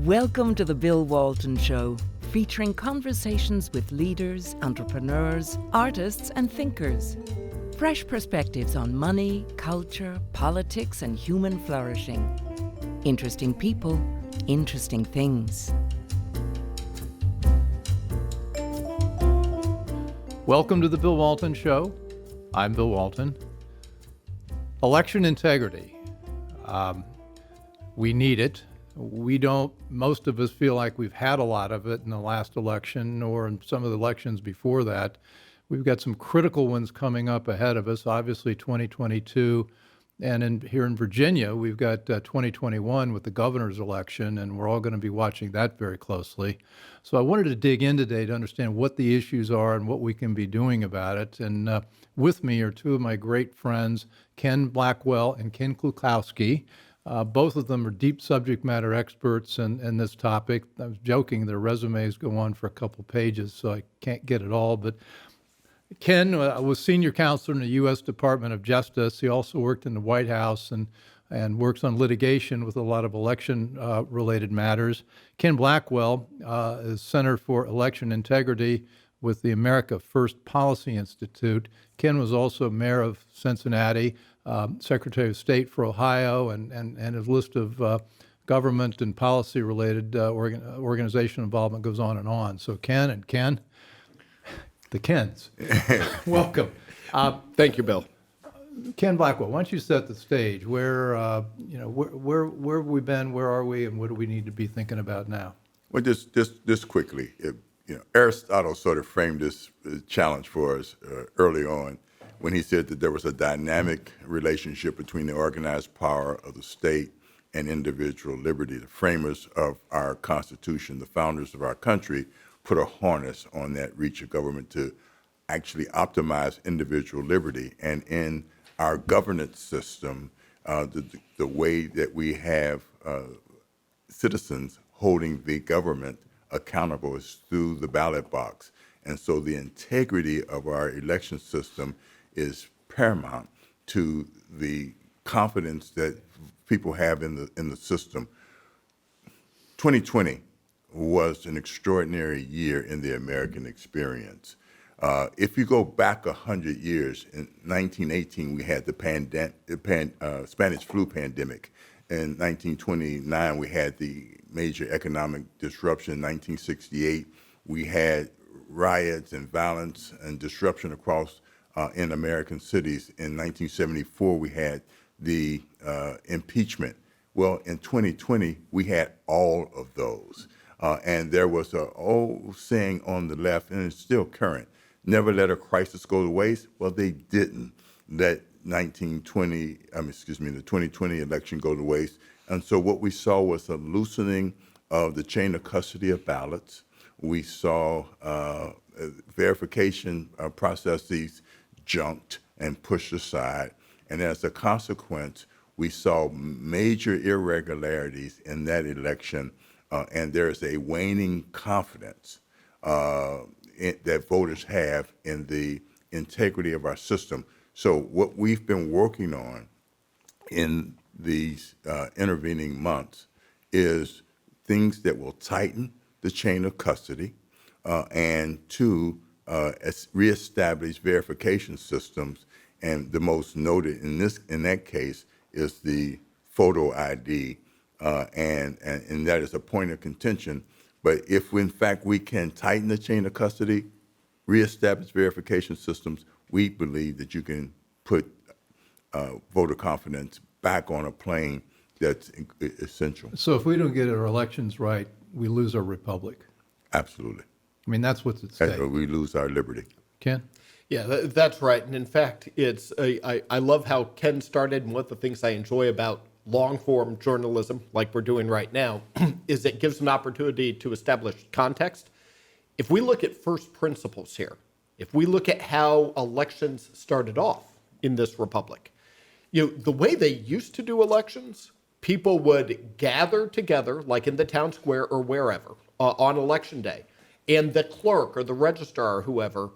Welcome to the Bill Walton Show, featuring conversations with leaders, entrepreneurs, artists, and thinkers. Fresh perspectives on money, culture, politics, and human flourishing. Interesting people, interesting things. Welcome to the Bill Walton Show. I'm Bill Walton. Election integrity. We need it. Most of us feel like we've had a lot of it in the last election or in some of the elections before that. We've got some critical ones coming up ahead of us, obviously 2022. And here in Virginia, we've got 2021 with the governor's election, and we're all going to be watching that very closely. So I wanted to dig in today to understand what the issues are and what we can be doing about it. And with me are two of my great friends, Ken Blackwell and Ken Klukowski. Both of them are deep subject matter experts in this topic. I was joking, their resumes go on for a couple pages, so I can't get it all. But Ken was senior counselor in the U.S. Department of Justice. He also worked in the White House and works on litigation with a lot of election-related matters. Ken Blackwell is Center for Election Integrity with the America First Policy Institute. Ken was also mayor of Cincinnati, Secretary of State for Ohio, and his list of government and policy-related organizational involvement goes on and on. So Ken and Ken, the Kens, welcome. Thank you, Bill. Ken Blackwell, why don't you set the stage? Where have we been? Where are we? And what do we need to be thinking about now? Well, just quickly, Aristotle sort of framed this challenge for us early on when he said that there was a dynamic relationship between the organized power of the state and individual liberty. The framers of our Constitution, the founders of our country, put a harness on that reach of government to actually optimize individual liberty. And in our governance system, the way that we have citizens holding the government accountable is through the ballot box. And so the integrity of our election system is paramount to the confidence that people have in the system. 2020 was an extraordinary year in the American experience. If you go back 100 years, in 1918 we had the Spanish flu pandemic. In 1929 we had the major economic disruption. In 1968 we had riots and violence and disruption across in American cities. In 1974 we had the impeachment. Well, in 2020 we had all of those. And there was an old saying on the left, and it's still current, never let a crisis go to waste. Well, they didn't let the 2020 election go to waste. And so what we saw was a loosening of the chain of custody of ballots. We saw verification processes junked and pushed aside. And as a consequence, we saw major irregularities in that election. And there's a waning confidence that voters have in the integrity of our system. So what we've been working on in these intervening months is things that will tighten the chain of custody and to reestablish verification systems. And the most noted in that case is the photo ID. And that is a point of contention. But if, in fact, we can tighten the chain of custody, reestablish verification systems, we believe that you can put voter confidence back on a plane that's essential. So if we don't get our elections right, we lose our republic. Absolutely. I mean, that's what's at stake. We lose our liberty. Ken? Yeah, that's right. And in fact, I love how Ken started, and one of the things I enjoy about long-form journalism, like we're doing right now, is it gives an opportunity to establish context. If we look at first principles here, if we look at how elections started off in this republic, the way they used to do elections, people would gather together, like in the town square or wherever, on election day, and the clerk or the registrar or whoever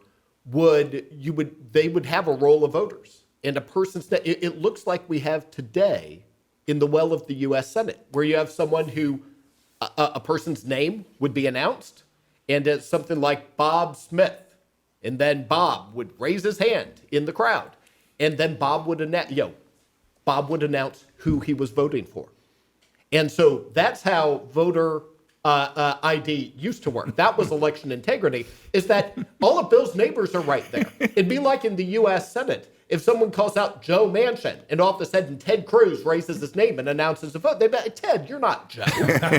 they would have a roll of voters, and a person's name. It looks like we have today in the well of the U.S. Senate, where you have someone who a person's name would be announced, and it's something like Bob Smith. And then Bob would raise his hand in the crowd. And then Bob would announce who he was voting for. And so that's how voter ID used to work. That was election integrity, is that all of Bill's neighbors are right there. It'd be like in the U.S. Senate. If someone calls out Joe Manchin and all of a sudden Ted Cruz raises his name and announces a vote, they'd be like, Ted, you're not Joe.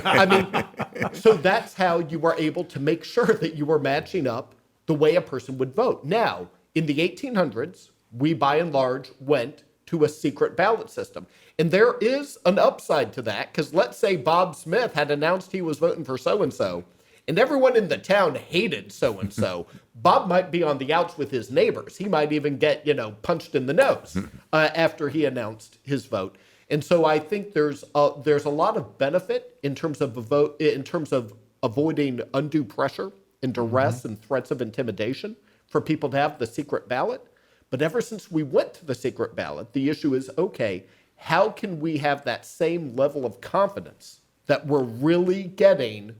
I mean, so that's how you were able to make sure that you were matching up the way a person would vote. Now, in the 1800s, we by and large went to a secret ballot system. And there is an upside to that, because let's say Bob Smith had announced he was voting for so-and-so, and everyone in the town hated so-and-so. Bob might be on the outs with his neighbors. He might even get, punched in the nose after he announced his vote. And so I think there's a lot of benefit in terms of avoiding undue pressure and duress and threats of intimidation for people to have the secret ballot. But ever since we went to the secret ballot, the issue is, okay, how can we have that same level of confidence that we're really getting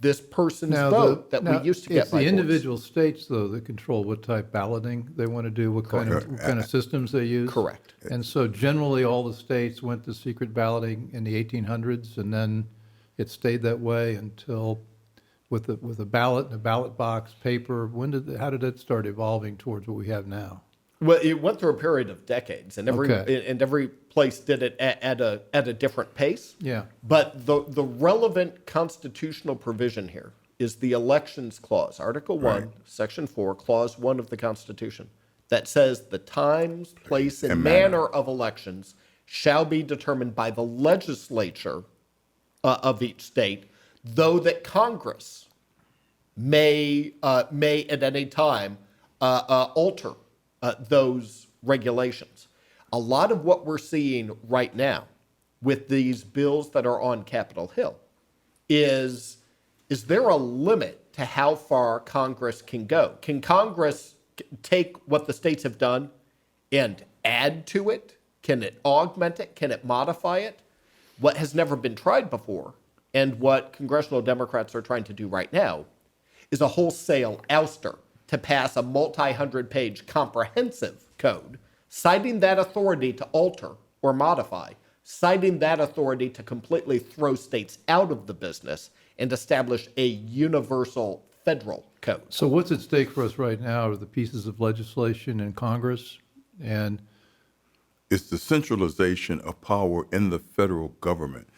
this person's vote that we used to get by It's the voice? individual states, though, that control what type balloting they want to do, what kind of systems they use. Correct. And so generally, all the states went to secret balloting in the 1800s, and then it stayed that way until with a ballot and a ballot box, paper. How did it start evolving towards what we have now? Well, it went through a period of decades, and every place did it at a different pace. Yeah. But the relevant constitutional provision here is the Elections Clause, Article 1, Section 4, Clause 1 of the Constitution, that says the times, place, and manner of elections shall be determined by the legislature of each state, though that Congress may at any time alter those regulations. A lot of what we're seeing right now with these bills that are on Capitol Hill is there a limit to how far Congress can go? Can Congress take what the states have done and add to it? Can it augment it? Can it modify it? What has never been tried before, and what congressional Democrats are trying to do right now, is a wholesale ouster to pass a multi-hundred-page comprehensive code, citing that authority to alter or modify, citing that authority to completely throw states out of the business and establish a universal federal code. So what's at stake for us right now are the pieces of legislation in Congress, and It's the centralization of power in the federal government,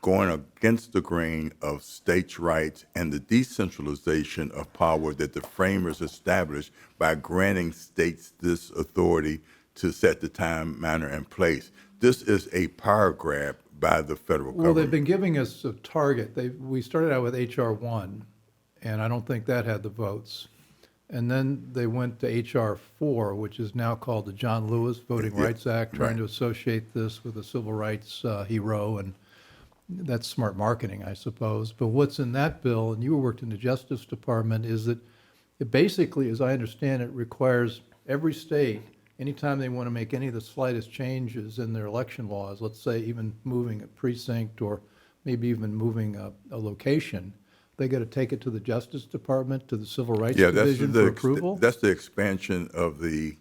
going against the grain of states' rights, and the decentralization of power that the framers established by granting states this authority to set the time, manner, and place. This is a power grab by the federal well, government. they've been giving us a target. We started out with H.R. 1, and I don't think that had the votes. And then they went to H.R. 4, which is now called the John Lewis Voting Rights Act, trying to associate this with a civil rights hero, and that's smart marketing, I suppose. But what's in that bill, and you worked in the Justice Department, is that it basically, as I understand it, requires every state, anytime they want to make any of the slightest changes in their election laws, let's say even moving a precinct or maybe even moving a location, they got to take it to the Justice Department, to the Civil Rights Division for approval? That's the expansion of the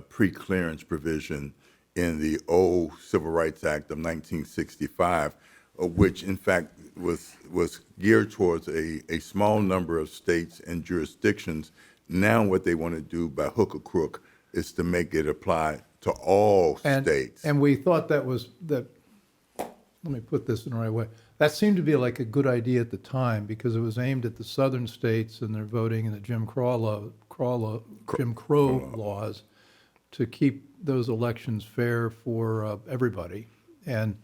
pre-clearance provision in the old Civil Rights Act of 1965, which in fact was geared towards a small number of states and jurisdictions. Now what they want to do by hook or crook is to make it apply to all states. And we thought that, let me put this in the right way. That seemed to be like a good idea at the time because it was aimed at the southern states and their voting and the Jim Crow laws to keep those elections fair for everybody. And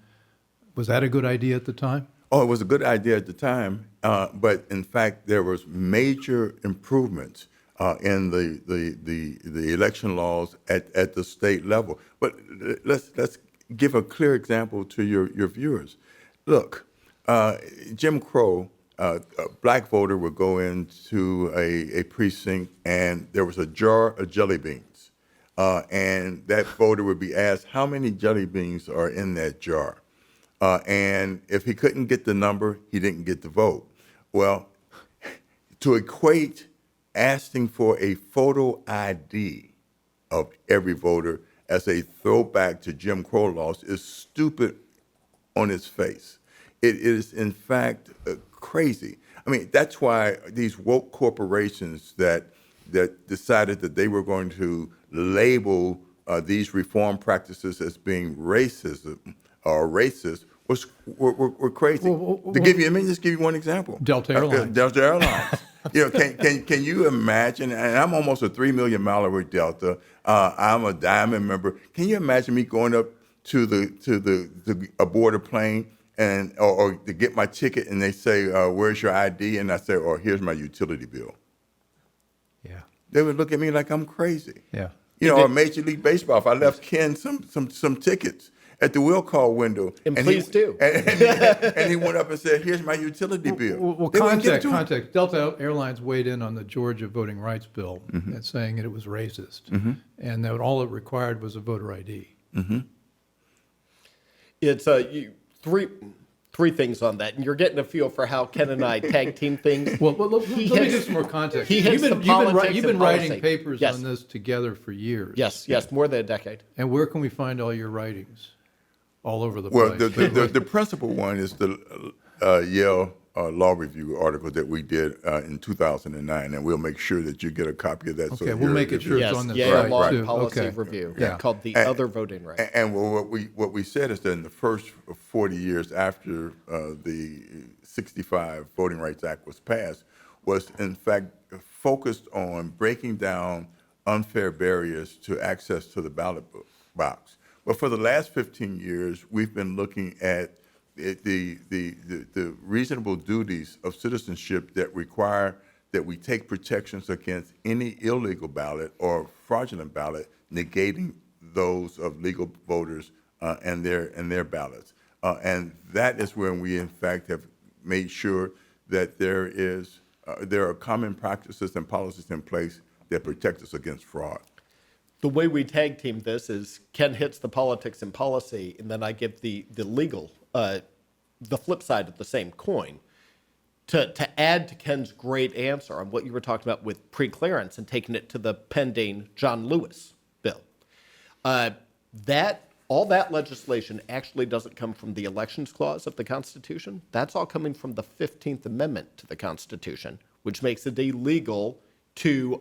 was that a good idea at the time? Oh, it was a good idea at the time, but in fact, there was major improvements in the election laws at the state level. But let's give a clear example to your viewers. Look, Jim Crow, a black voter would go into a precinct and there was a jar of jelly beans, and that voter would be asked how many jelly beans are in that jar. And if he couldn't get the number, he didn't get the vote. Well, to equate asking for a photo ID of every voter as a throwback to Jim Crow laws is stupid on its face. It is, in fact, crazy. I mean, that's why these woke corporations that decided that they were going to label these reform practices as being racism or racist were crazy. Let me just give you one example. Delta Airlines. Delta Airlines. Can you imagine? And I'm almost a 3 million miler with Delta. I'm a diamond member. Can you imagine me going up to aboard a plane or to get my ticket, and they say, "Where's your ID?" And I say, "Oh, here's my utility bill." Yeah. They would look at me like I'm crazy. Yeah. Or Major League Baseball. If I left Ken some tickets at the will call window, and please do. And he went up and said, "Here's my utility bill." Well, context. Delta Airlines weighed in on the Georgia voting rights bill, and saying that it was racist, and that all it required was a voter ID. It's three things on that, and you're getting a feel for how Ken and I tag team things. Well, let me give some more context. You've been writing papers on this together for years. Yes, more than a decade. And where can we find all your writings? All over the Well, place. the principal one is the Yale Law Review article that we did in 2009, and we'll make sure that you get a copy of that. Okay, we'll make it sure it's on the Yale site Law too. and Policy Okay. Review, Yeah. called The Other Voting Rights. And what we said is that in the first 40 years after the 65 Voting Rights Act was passed, was in fact focused on breaking down unfair barriers to access to the ballot box. But for the last 15 years, we've been looking at the reasonable duties of citizenship that require that we take protections against any illegal ballot or fraudulent ballot, negating those of legal voters and their ballots. And that is when we, in fact, have made sure that there are common practices and policies in place that protect us against fraud. The way we tag team this is Ken hits the politics and policy, and then I give the legal, the flip side of the same coin, to add to Ken's great answer on what you were talking about with preclearance and taking it to the pending John Lewis bill. All that legislation actually doesn't come from the Elections Clause of the Constitution. That's all coming from the 15th Amendment to the Constitution, which makes it illegal to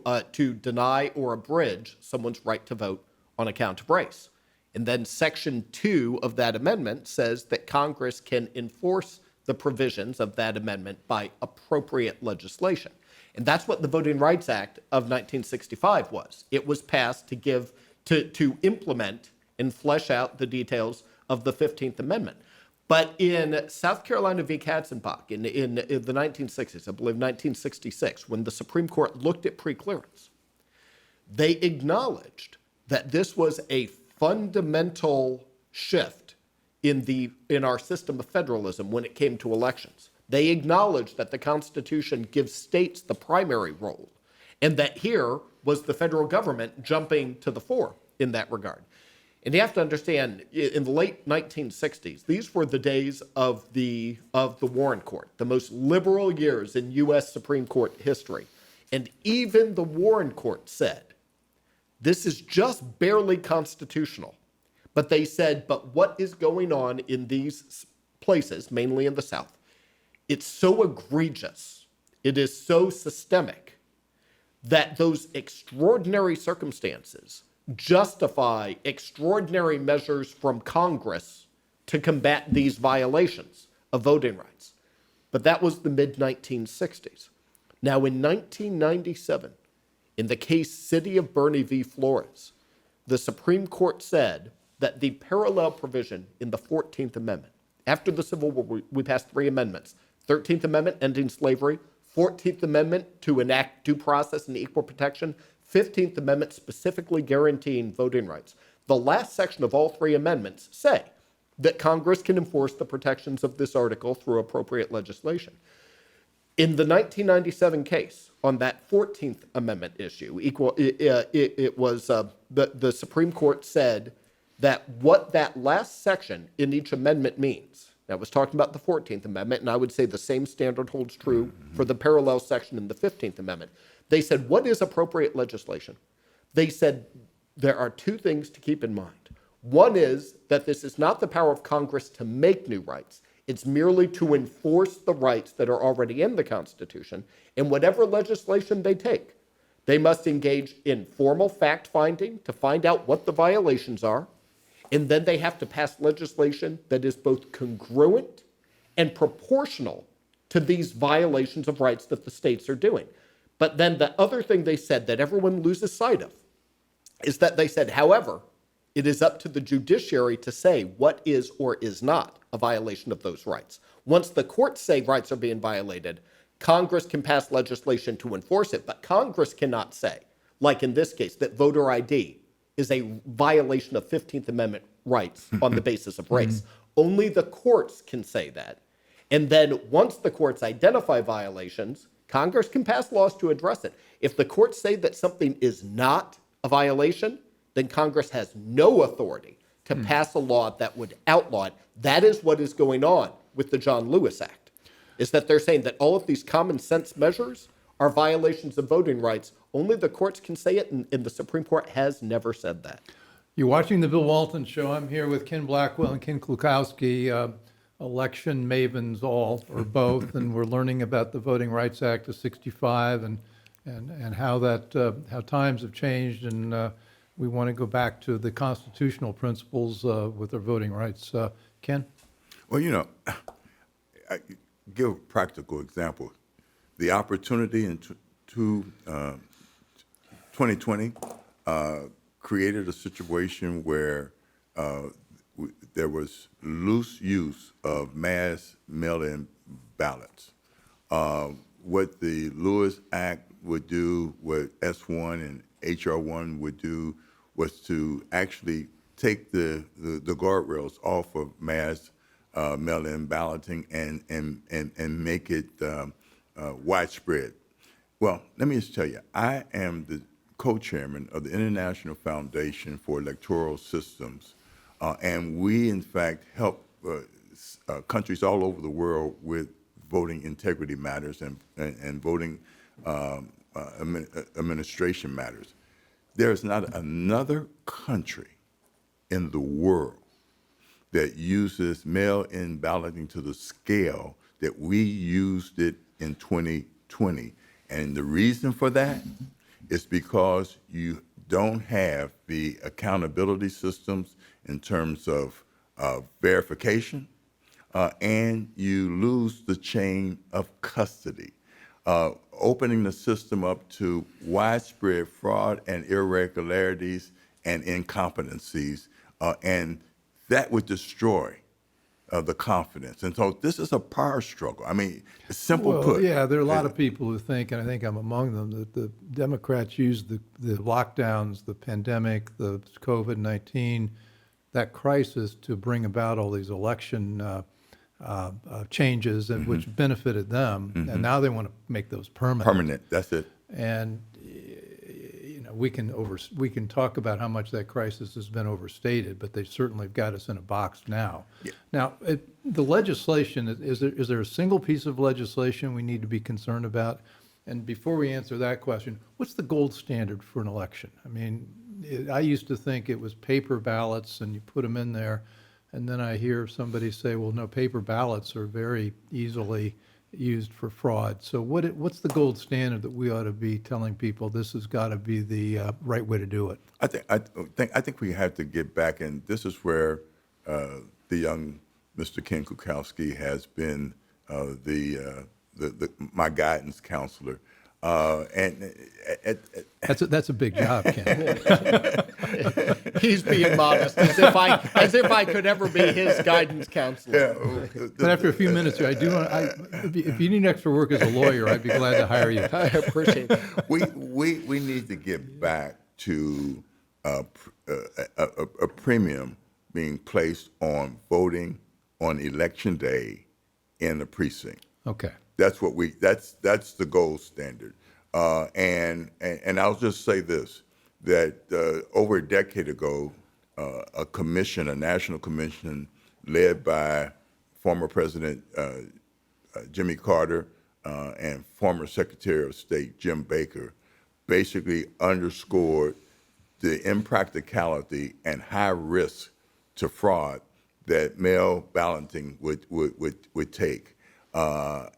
deny or abridge someone's right to vote on account of race. And then Section 2 of that amendment says that Congress can enforce the provisions of that amendment by appropriate legislation. And that's what the Voting Rights Act of 1965 was. It was passed to implement and flesh out the details of the 15th Amendment. But in South Carolina v. Katzenbach in the 1960s, I believe 1966, when the Supreme Court looked at preclearance, they acknowledged that this was a fundamental shift in our system of federalism when it came to elections. They acknowledged that the Constitution gives states the primary role, and that here was the federal government jumping to the fore in that regard. And you have to understand, in the late 1960s, these were the days of the Warren Court, the most liberal years in U.S. Supreme Court history. And even the Warren Court said, this is just barely constitutional. But they said, but what is going on in these places, mainly in the South, it's so egregious, it is so systemic, that those extraordinary circumstances justify extraordinary measures from Congress to combat these violations of voting rights. But that was the mid-1960s. Now, in 1997, in the case City of Bernie v. Flores, the Supreme Court said that the parallel provision in the 14th Amendment, after the Civil War, we passed 3 amendments. 13th Amendment, ending slavery. 14th Amendment, to enact due process and equal protection. 15th Amendment, specifically guaranteeing voting rights. The last section of all 3 amendments say that Congress can enforce the protections of this article through appropriate legislation. In the 1997 case on that 14th Amendment issue, the Supreme Court said that what that last section in each amendment means. That was talking about the 14th Amendment, and I would say the same standard holds true for the parallel section in the 15th Amendment. They said, what is appropriate legislation? They said there are two things to keep in mind. One is that this is not the power of Congress to make new rights. It's merely to enforce the rights that are already in the Constitution. And whatever legislation they take, they must engage in formal fact-finding to find out what the violations are. And then they have to pass legislation that is both congruent and proportional to these violations of rights that the states are doing. But then the other thing they said that everyone loses sight of is that they said, however, it is up to the judiciary to say what is or is not a violation of those rights. Once the courts say rights are being violated, Congress can pass legislation to enforce it, but Congress cannot say, like in this case, that voter ID is a violation of 15th Amendment rights on the basis of race. Only the courts can say that. And then once the courts identify violations, Congress can pass laws to address it. If the courts say that something is not a violation, then Congress has no authority to pass a law that would outlaw it. That is what is going on with the John Lewis Act, is that they're saying that all of these common sense measures are violations of voting rights. Only the courts can say it, and the Supreme Court has never said that. You're watching the Bill Walton Show. I'm here with Ken Blackwell and Ken Klukowski, election mavens all, or both, and we're learning about the Voting Rights Act of '65 and how times have changed, and we want to go back to the constitutional principles with our voting rights. Ken? Well, I give a practical example. The opportunity in 2020 created a situation where there was loose use of mass mail-in ballots. What the Lewis Act would do, what S1 and HR1 would do, was to actually take the guardrails off of mass mail-in balloting and make it widespread. Well, let me just tell you, I am the co-chairman of the International Foundation for Electoral Systems, and we, in fact, help countries all over the world with voting integrity matters and voting administration matters. There's not another country in the world that uses mail-in balloting to the scale that we used it in 2020. And the reason for that is because you don't have the accountability systems in terms of verification, and you lose the chain of custody, opening the system up to widespread fraud and irregularities and incompetencies, and that would destroy the confidence. And so this is a power struggle. I mean, it's simple put. Yeah, there are a lot of people who think, and I think I'm among them, that the Democrats used the lockdowns, the pandemic, the COVID-19, that crisis to bring about all these election changes, and which benefited them, and now they want to make those permanent. Permanent, that's it. And we can talk about how much that crisis has been overstated, but they certainly have got us in a box now. Yeah. Now, the legislation, is there a single piece of legislation we need to be concerned about? And before we answer that question, what's the gold standard for an election? I mean, I used to think it was paper ballots and you put them in there, and then I hear somebody say, well, no, paper ballots are very easily used for fraud. So what's the gold standard that we ought to be telling people this has got to be the right way to do it? I think we have to get back, and this is where the young Mr. Ken Klukowski has been my guidance counselor. That's a big job, Ken. He's being modest, as if I could ever be his guidance counselor. Yeah. But after a few minutes here, if you need extra work as a lawyer, I'd be glad to hire you. I appreciate it. We need to get back to a premium being placed on voting on election day in the precinct. Okay. That's that's the gold standard. And I'll just say this, that over a decade ago, a commission, a national commission led by former President Jimmy Carter and former Secretary of State Jim Baker, basically underscored the impracticality and high risk to fraud that mail balloting would take. I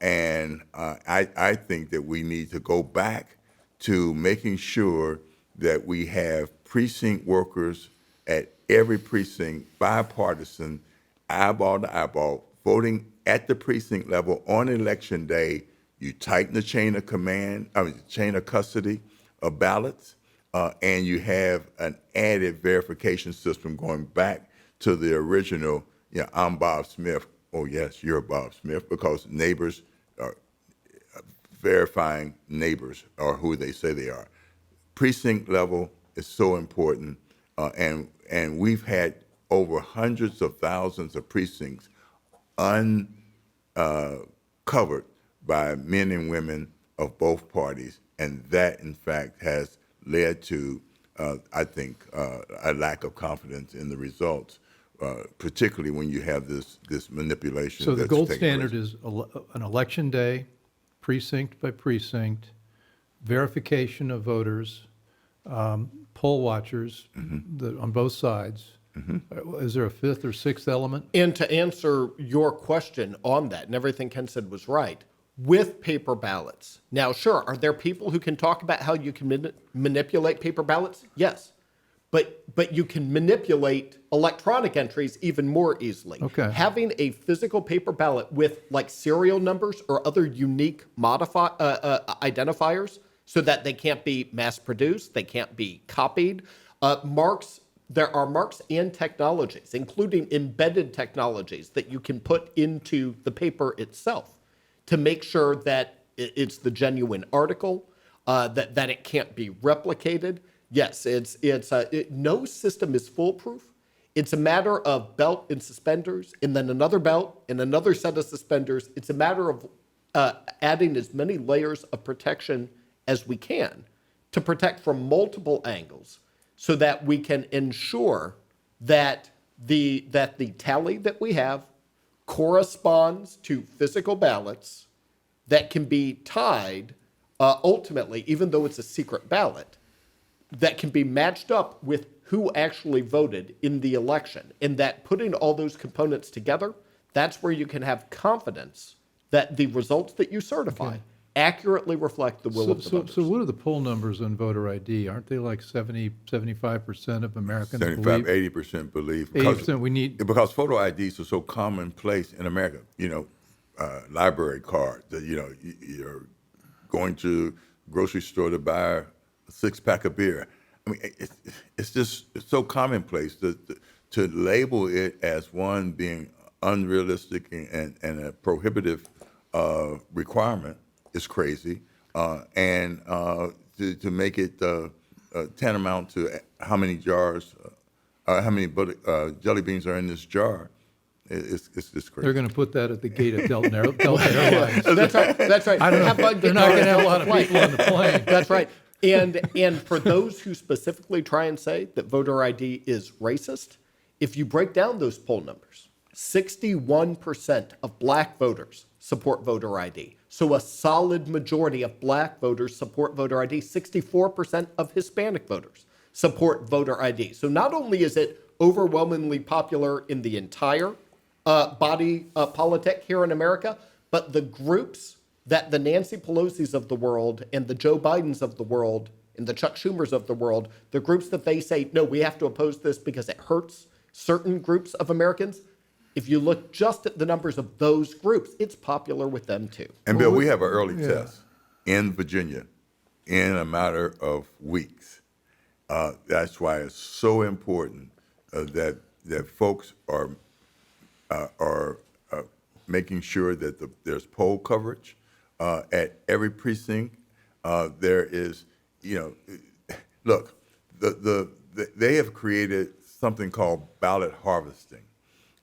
think that we need to go back to making sure that we have precinct workers at every precinct, bipartisan, eyeball to eyeball, voting at the precinct level on election day. You tighten the chain of chain of custody of ballots, and you have an added verification system going back to the original, I'm Bob Smith. Oh, yes, you're Bob Smith, because neighbors are verifying neighbors are who they say they are. Precinct level is so important, and we've had over hundreds of thousands of precincts uncovered by men and women of both parties, and that, in fact, has led to, I think, a lack of confidence in the results, particularly when you have this manipulation. So the that's gold taking standard place. is an election day, precinct by precinct, verification of voters, poll watchers on both sides. Is there a fifth or sixth element? And to answer your question on that, and everything Ken said was right, with paper ballots. Now, sure, are there people who can talk about how you can manipulate paper ballots? Yes. But you can manipulate electronic entries even more easily. Okay. Having a physical paper ballot with like serial numbers or other unique identifiers so that they can't be mass produced, they can't be copied. There are marks and technologies, including embedded technologies that you can put into the paper itself to make sure that it's the genuine article, that it can't be replicated. Yes, no system is foolproof. It's a matter of belt and suspenders, and then another belt and another set of suspenders. It's a matter of adding as many layers of protection as we can to protect from multiple angles, so that we can ensure that the tally that we have corresponds to physical ballots that can be tied ultimately, even though it's a secret ballot, that can be matched up with who actually voted in the election. And that putting all those components together, that's where you can have confidence that the results that you certify accurately reflect the will of the voters. So what are the poll numbers on voter ID? Aren't they like 75% of Americans 75, believe? 80% believe. 80% we need. Because photo IDs are so commonplace in America. Library cards. You're going to the grocery store to buy a six-pack of beer. I mean, it's so commonplace to label it as one being unrealistic and a prohibitive requirement is crazy, and to make it tantamount to how many jars, how many jelly beans are in this jar, it's just crazy. They're going to put that at the gate at Delta Airlines. That's right. That's right. I don't know. They're not going to have a lot of people on the plane. That's right. And for those who specifically try and say that voter ID is racist, if you break down those poll numbers, 61% of black voters support voter ID. So a solid majority of black voters support voter ID. 64% of Hispanic voters support voter ID. So not only is it overwhelmingly popular in the entire body politic here in America, but the groups that the Nancy Pelosi's of the world and the Joe Bidens of the world and the Chuck Schumers of the world, the groups that they say, no, we have to oppose this because it hurts certain groups of Americans. If you look just at the numbers of those groups, it's popular with them too. And Bill, we have an early test in Virginia in a matter of weeks. That's why it's so important that folks are making sure that there's poll coverage at every precinct. There is, look, they have created something called ballot harvesting.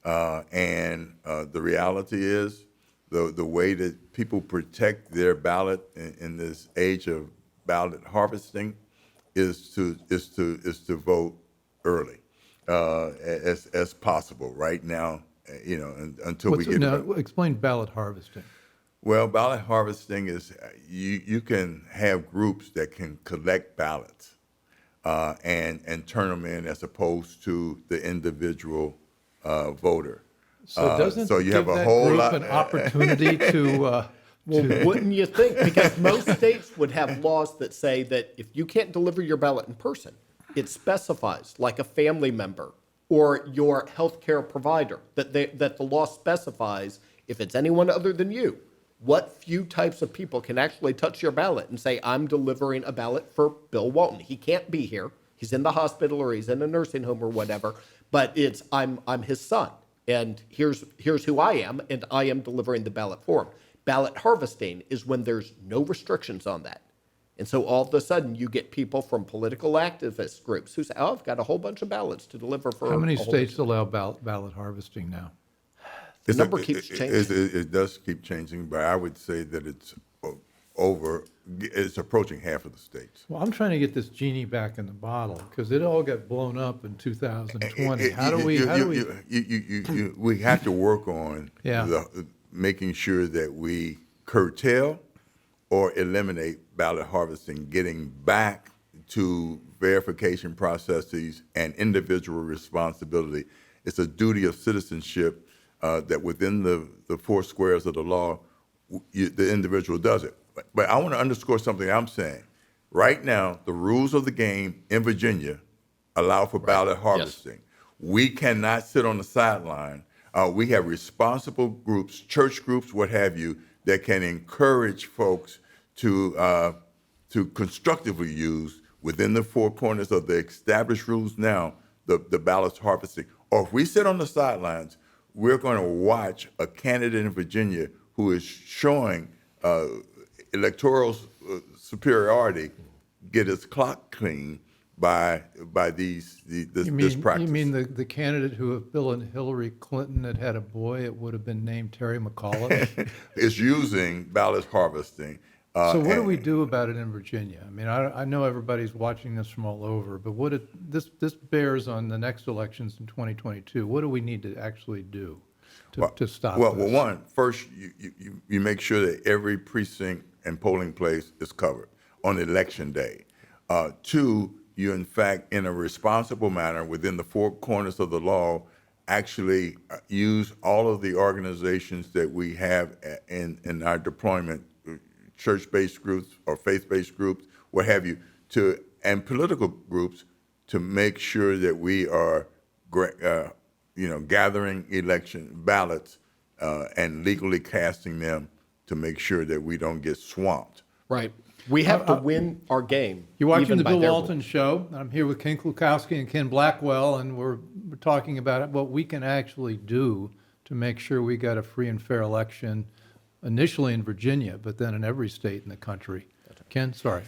And the reality is the way that people protect their ballot in this age of ballot harvesting is to vote early. as possible right now. Until we get explain ballot harvesting. Well, ballot harvesting is you can have groups that can collect ballots and turn them in as opposed to the individual voter. So doesn't so you give have a that whole group lot an opportunity to? Well, wouldn't you think? Because most states would have laws that say that if you can't deliver your ballot in person, it specifies, like a family member or your healthcare provider, that the law specifies if it's anyone other than you, what few types of people can actually touch your ballot and say, I'm delivering a ballot for Bill Walton. He can't be here. He's in the hospital or he's in a nursing home or whatever, but it's I'm his son. And here's who I am, and I am delivering the ballot for him. Ballot harvesting is when there's no restrictions on that. And so all of a sudden you get people from political activist groups who say, oh, I've got a whole bunch of ballots to deliver for. How many states allow ballot harvesting now? The number keeps changing. It does keep changing, but I would say that it's approaching half of the states. Well, I'm trying to get this genie back in the bottle because it all got blown up in 2020. How do we? We have to work on making sure that we curtail or eliminate ballot harvesting, getting back to verification processes and individual responsibility. It's a duty of citizenship that within the four squares of the law, the individual does it. But I want to underscore something I'm saying. Right now, the rules of the game in Virginia allow for ballot harvesting. Yes. We cannot sit on the sideline. We have responsible groups, church groups, what have you, that can encourage folks to constructively use within the four corners of the established rules now, the ballots harvesting. Or if we sit on the sidelines, we're going to watch a candidate in Virginia who is showing electoral superiority get his clock clean by this practice. You mean the candidate who, if Bill and Hillary Clinton had a boy, it would have been named Terry McAuliffe? Is using ballot harvesting. So what do we do about it in Virginia? I mean, I know everybody's watching this from all over, but this bears on the next elections in 2022. What do we need to actually do to stop this? Well, one, first, you make sure that every precinct and polling place is covered on election day. Two, you, in fact, in a responsible manner within the four corners of the law, actually use all of the organizations that we have in our deployment, church-based groups or faith-based groups, what have you, and political groups to make sure that we are, gathering election ballots and legally casting them to make sure that we don't get swamped. Right. We have to win our game. You're watching the Bill Walton Show. I'm here with Ken Klukowski and Ken Blackwell, and we're talking about what we can actually do to make sure we got a free and fair election, initially in Virginia, but then in every state in the country. Ken, sorry.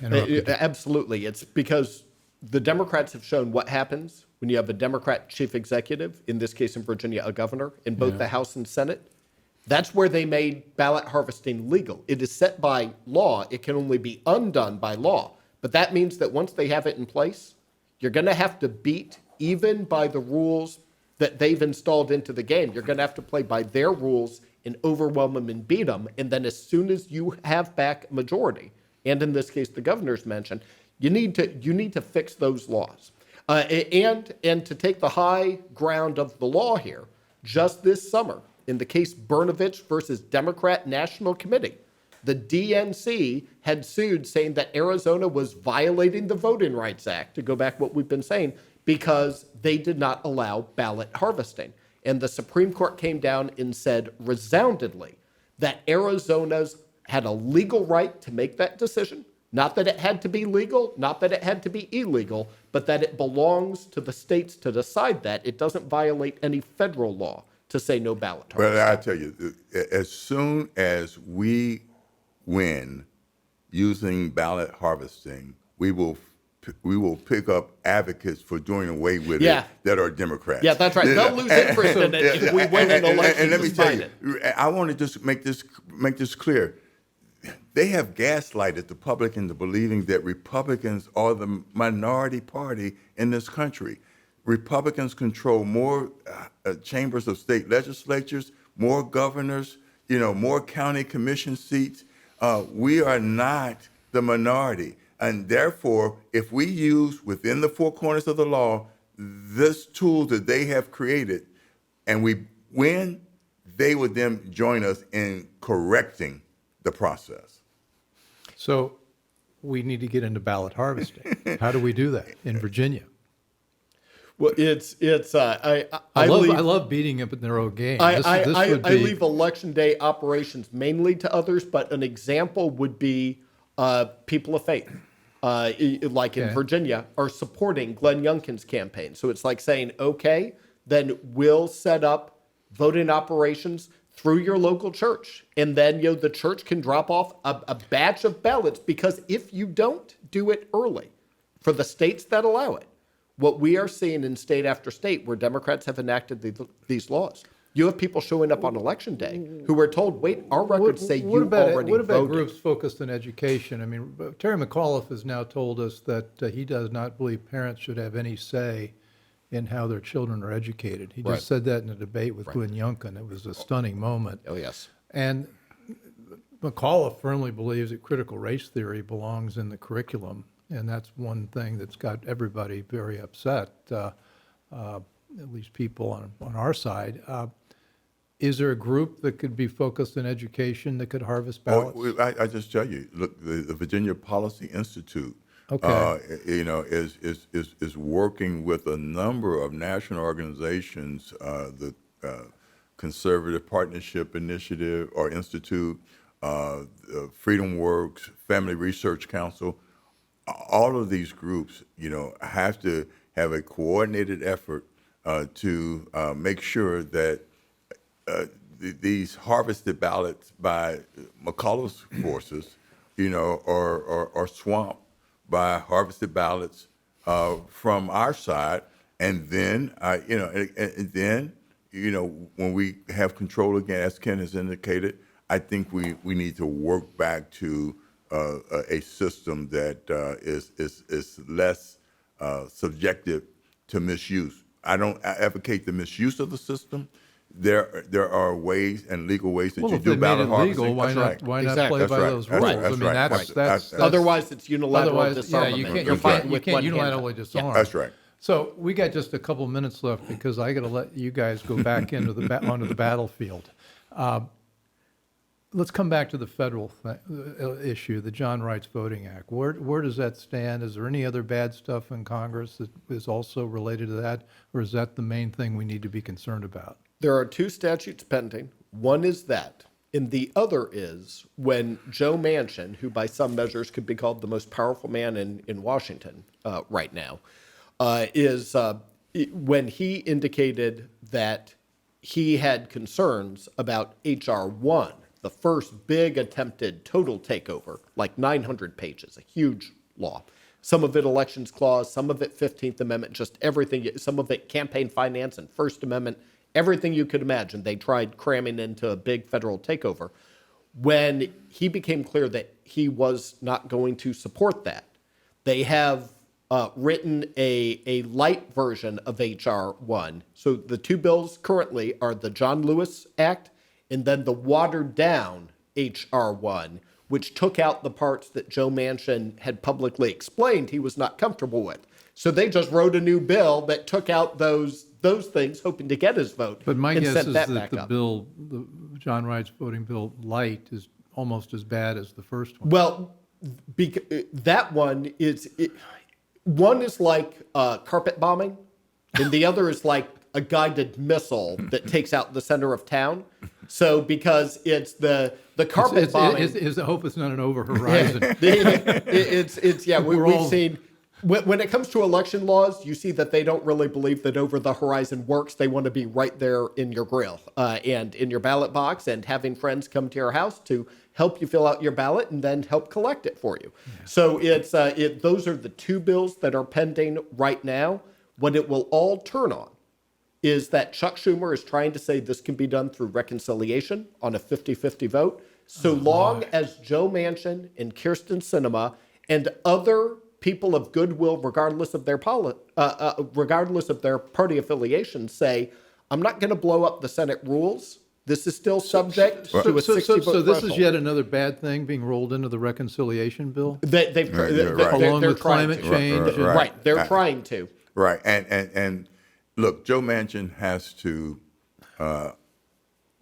Absolutely. It's because the Democrats have shown what happens when you have a Democrat chief executive, in this case in Virginia, a governor, in both the House and Senate. That's where they made ballot harvesting legal. It is set by law. It can only be undone by law. But that means that once they have it in place, you're going to have to beat, even by the rules that they've installed into the game, you're going to have to play by their rules and overwhelm them and beat them. And then as soon as you have back a majority, and in this case the governor's mentioned, you need to fix those laws. And to take the high ground of the law here, just this summer, in the case Brnovich versus Democrat National Committee, the DNC had sued saying that Arizona was violating the Voting Rights Act, to go back what we've been saying, because they did not allow ballot harvesting. And the Supreme Court came down and said resoundingly that Arizona's had a legal right to make that decision. Not that it had to be legal, not that it had to be illegal, but that it belongs to the states to decide that. It doesn't violate any federal law to say no ballot harvesting. Well, I tell you, as soon as we win using ballot harvesting, we will pick up advocates for doing away with it that are Democrats. Yeah, that's right. They'll lose interest in it if we win an election. And let me tell you, I want to just make this clear. They have gaslighted the public into believing that Republicans are the minority party in this country. Republicans control more chambers of state legislatures, more governors, more county commission seats. We are not the minority. And therefore, if we use within the four corners of the law this tool that they have created and we win, they would then join us in correcting the process. So we need to get into ballot harvesting. How do we do that in Virginia? Well, I love beating up in their own game. I leave election day operations mainly to others, but an example would be people of faith, like in Virginia, are supporting Glenn Youngkin's campaign. So it's like saying, okay, then we'll set up voting operations through your local church, and then the church can drop off a batch of ballots, because if you don't do it early for the states that allow it, what we are seeing in state after state where Democrats have enacted these laws, you have people showing up on election day who are told, wait, our records say you already voted. What about groups focused on education? I mean, Terry McAuliffe has now told us that he does not believe parents should have any say in how their children are educated. He just said that in a debate with Glenn Youngkin. It was a stunning moment. Oh, yes. And McAuliffe firmly believes that critical race theory belongs in the curriculum, and that's one thing that's got everybody very upset, at least people on our side. Is there a group that could be focused in education that could harvest ballots? Well, I just tell you, look, the Virginia Policy Institute, is working with a number of national organizations, the Conservative Partnership Initiative or Institute, Freedom Works, Family Research Council. All of these groups, have to have a coordinated effort to make sure that these harvested ballots by McAuliffe's forces, are swamped by harvested ballots from our side, and then when we have control again, as Ken has indicated, I think we need to work back to a system that is less subjective to misuse. I don't advocate the misuse of the system. There are ways and legal ways that you do ballot harvesting. Why not play by those rules? That's otherwise it's unilateral disarmament. You can't unilaterally disarm. Yeah. That's right. So we got just a couple minutes left because I got to let you guys go back into onto the battlefield. Let's come back to the federal issue, the John Wright's Voting Act. Where does that stand? Is there any other bad stuff in Congress that is also related to that, or is that the main thing we need to be concerned about? There are two statutes pending. One is that, and the other is when Joe Manchin, who by some measures could be called the most powerful man in Washington right now, when he indicated that he had concerns about H.R. 1, the first big attempted total takeover, like 900 pages, a huge law. Some of it elections clause, some of it 15th Amendment, just everything, some of it campaign finance and First Amendment, everything you could imagine. They tried cramming into a big federal takeover. When he became clear that he was not going to support that, they have written a light version of H.R. 1. So the two bills currently are the John Lewis Act and then the watered-down H.R. 1, which took out the parts that Joe Manchin had publicly explained he was not comfortable with. So they just wrote a new bill that took out those things, hoping to get his vote. But my guess is that the up. bill, the John Wright's voting bill light, is almost as bad as the first one. Well, that one is one is like carpet bombing, and the other is like a guided missile that takes out the center of town. So because it's the carpet bombing, his hope is not an over horizon. We've seen. When it comes to election laws, you see that they don't really believe that over the horizon works. They want to be right there in your grill and in your ballot box, and having friends come to your house to help you fill out your ballot and then help collect it for you. Yeah. So those are the two bills that are pending right now. What it will all turn on is that Chuck Schumer is trying to say this can be done through reconciliation on a 50-50 vote, so long as Joe Manchin and Kyrsten Sinema and other people of goodwill, regardless of their regardless of their party affiliation, say, I'm not going to blow up the Senate rules. This is still subject to a 60-vote So this is threshold. yet another bad thing being rolled into the reconciliation bill? They're Along with trying climate to. change? Right, they're trying to. Right, and look, Joe Manchin has to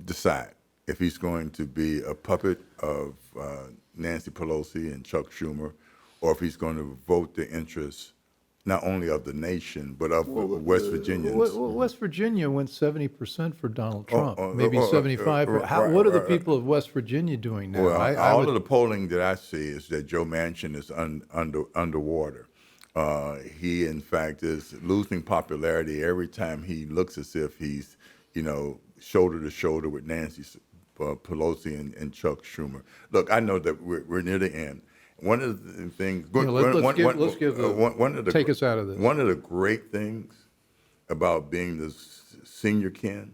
decide if he's going to be a puppet of Nancy Pelosi and Chuck Schumer, or if he's going to vote the interests not only of the nation, but of West Virginians. West Virginia went 70% for Donald Trump, maybe oh, 75. What are the people of West Virginia doing now? Well, I all would- of the polling that I see is that Joe Manchin is underwater. He, in fact, is losing popularity every time he looks as if he's, shoulder to shoulder with Nancy Pelosi and Chuck Schumer. Look, I know that we're near the end. One of the things. Take us out of this. One of the great things about being the senior Ken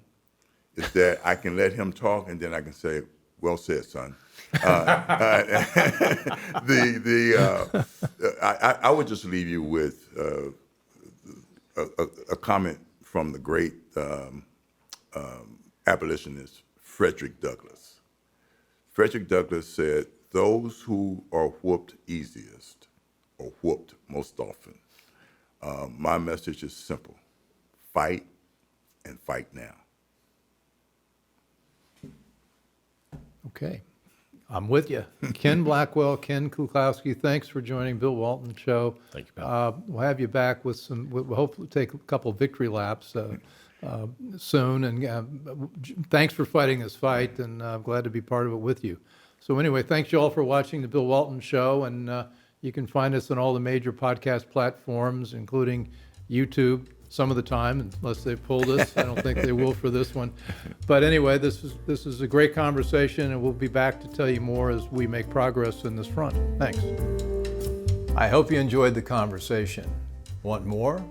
is that I can let him talk, and then I can say, "Well said, son." I would just leave you with a comment from the great abolitionist Frederick Douglass. Frederick Douglass said, "Those who are whooped easiest are whooped most often." My message is simple: fight, and fight now. Okay. I'm with you. Ken Blackwell, Ken Klukowski, thanks for joining Bill Walton Show. Thank you, Bill. We'll have you back with we'll hopefully take a couple victory laps soon. And thanks for fighting this fight, and I'm glad to be part of it with you. So anyway, thanks you all for watching the Bill Walton Show, and you can find us on all the major podcast platforms, including YouTube, some of the time, unless they've pulled us. I don't think they will for this one. But anyway, this is a great conversation, and we'll be back to tell you more as we make progress in this front. Thanks. I hope you enjoyed the conversation. Want more?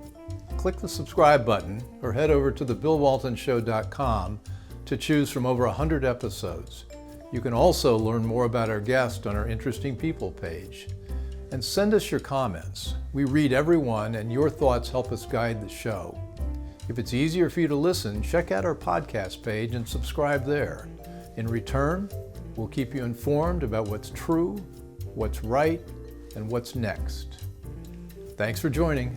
Click the subscribe button or head over to thebillwaltonshow.com to choose from over 100 episodes. You can also learn more about our guest on our Interesting People page. And send us your comments. We read every one, and your thoughts help us guide the show. If it's easier for you to listen, check out our podcast page and subscribe there. In return, we'll keep you informed about what's true, what's right, and what's next. Thanks for joining.